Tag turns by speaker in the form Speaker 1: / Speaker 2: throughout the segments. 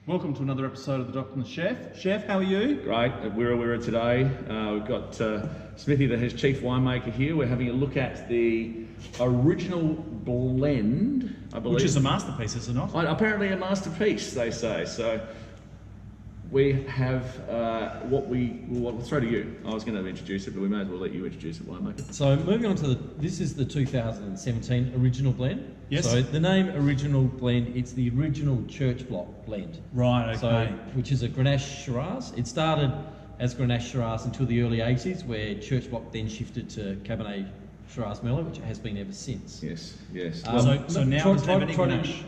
Speaker 1: Welcome to another episode of The Doctor and the Chef. Chef, how are you?
Speaker 2: Great, at Wirra Wirra today. We've got Smithy, the head chief winemaker here. We're having a look at the original blend, I believe.
Speaker 1: Which is a masterpiece, is it not?
Speaker 2: Apparently a masterpiece, they say. So we have we'll throw to you. I was going to introduce it, but we may as well let you introduce it, winemaker.
Speaker 3: So moving on to this is the 2017 original blend.
Speaker 1: Yes.
Speaker 3: So the name original blend, it's the original church block blend.
Speaker 1: Right, okay.
Speaker 3: So, which is a Grenache Shiraz. It started as Grenache Shiraz until the early 80s, where church block then shifted to cabernet Shiraz merlot, which it has been ever since.
Speaker 2: Yes, yes.
Speaker 1: So now doesn't have any Grenache.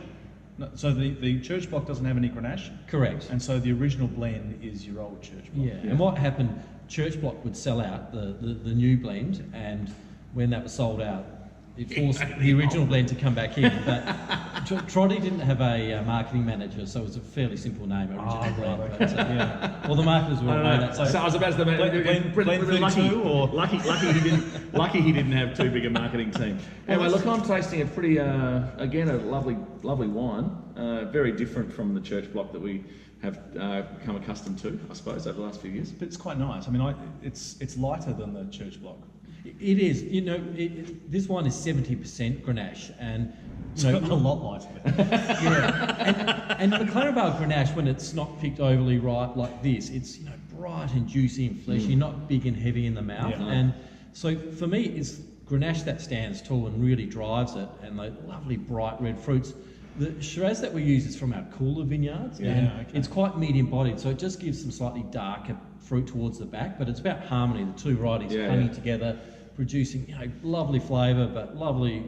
Speaker 1: No, so the church block doesn't have any Grenache?
Speaker 3: Correct.
Speaker 1: And so the original blend is your old church block?
Speaker 3: Yeah, and what happened, church block would sell out the new blend, and when that was sold out, it forced the original blend to come back in. But Trotty didn't have a marketing manager, so it was a fairly simple name, original blend.
Speaker 1: Right,
Speaker 3: But, well, the marketers were aware that.
Speaker 2: So I was about to say, lucky he didn't have too big a marketing team. Anyway, look, I'm tasting a pretty, again, a lovely wine. Very different from the church block that we have become accustomed to, I suppose, over the last few years.
Speaker 1: But it's quite nice. I mean, it's lighter than the church block.
Speaker 3: It is. You know, this wine is 70% Grenache, and
Speaker 1: It's a lot lighter.
Speaker 3: yeah. And the Clairvaux Grenache, when it's not picked overly ripe like this, it's bright and juicy and fleshy, not big and heavy in the mouth.
Speaker 1: Yeah.
Speaker 3: And so for me, it's Grenache that stands tall and really drives it, and the lovely bright red fruits. The Shiraz that we use is from our cooler vineyards, and it's quite medium bodied, so it just gives some slightly darker fruit towards the back, but it's about harmony, the two varieties coming together, producing lovely flavour, but lovely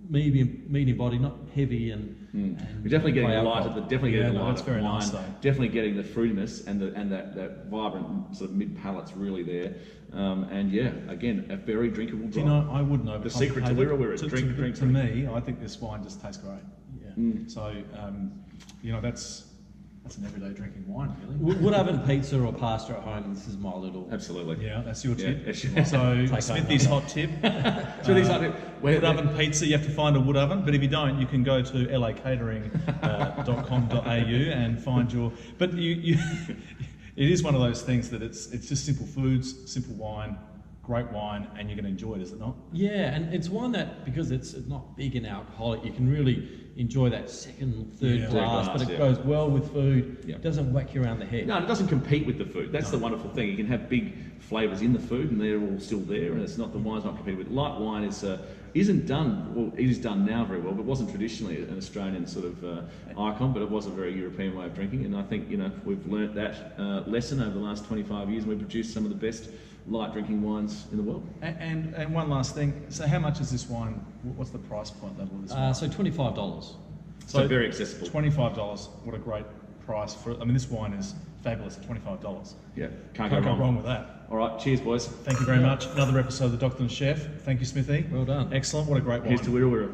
Speaker 3: medium body, not heavy and
Speaker 2: We're definitely getting the light of the
Speaker 1: that's very
Speaker 2: wine.
Speaker 1: nice, though.
Speaker 2: Definitely getting the fruitiness and that vibrant sort of mid palate's really there. And yeah, again, a very drinkable drop.
Speaker 1: Do you know, I wouldn't know.
Speaker 2: The secret to Wirra Wirra, drink.
Speaker 1: To me, I think this wine just tastes great. Yeah. So, that's an everyday drinking wine, really.
Speaker 3: wood oven pizza or pasta at home. This is my little.
Speaker 2: Absolutely.
Speaker 1: Yeah, that's your tip.
Speaker 2: Yeah.
Speaker 1: So Smithy's hot tip.
Speaker 2: Smithy's hot tip.
Speaker 1: Wood oven pizza. You have to find a wood oven, but if you don't, you can go to lacatering.com.au and find your. But you it is one of those things that it's just simple foods, simple wine, great wine, and you're going to enjoy it, is it not?
Speaker 3: Yeah, and it's one that, because it's not big and alcoholic, you can really enjoy that second, third glass, but it goes well with food. It doesn't whack you around the head.
Speaker 2: No, it doesn't compete with the food. That's the wonderful thing. You can have big flavours in the food, and they're all still there, and it's not, the wine's not competing with. Light wine isn't done, well, it is done now very well, but wasn't traditionally an Australian sort of icon, but it was a very European way of drinking, and I think we've learnt that lesson over the last 25 years, and we've produced some of the best light drinking wines in the world.
Speaker 1: And one last thing. So how much is this wine? What's the price point level of this wine?
Speaker 3: So $25.
Speaker 2: So very accessible.
Speaker 1: $25. What a great price for it. I mean, this wine is fabulous at $25.
Speaker 2: Yeah,
Speaker 1: Can't go wrong with that.
Speaker 2: All right, cheers, boys.
Speaker 1: Thank you very much. Another episode of The Doctor and the Chef. Thank you, Smithy.
Speaker 3: Well done.
Speaker 1: Excellent. What a great wine.
Speaker 2: Here's to Wirra Wirra.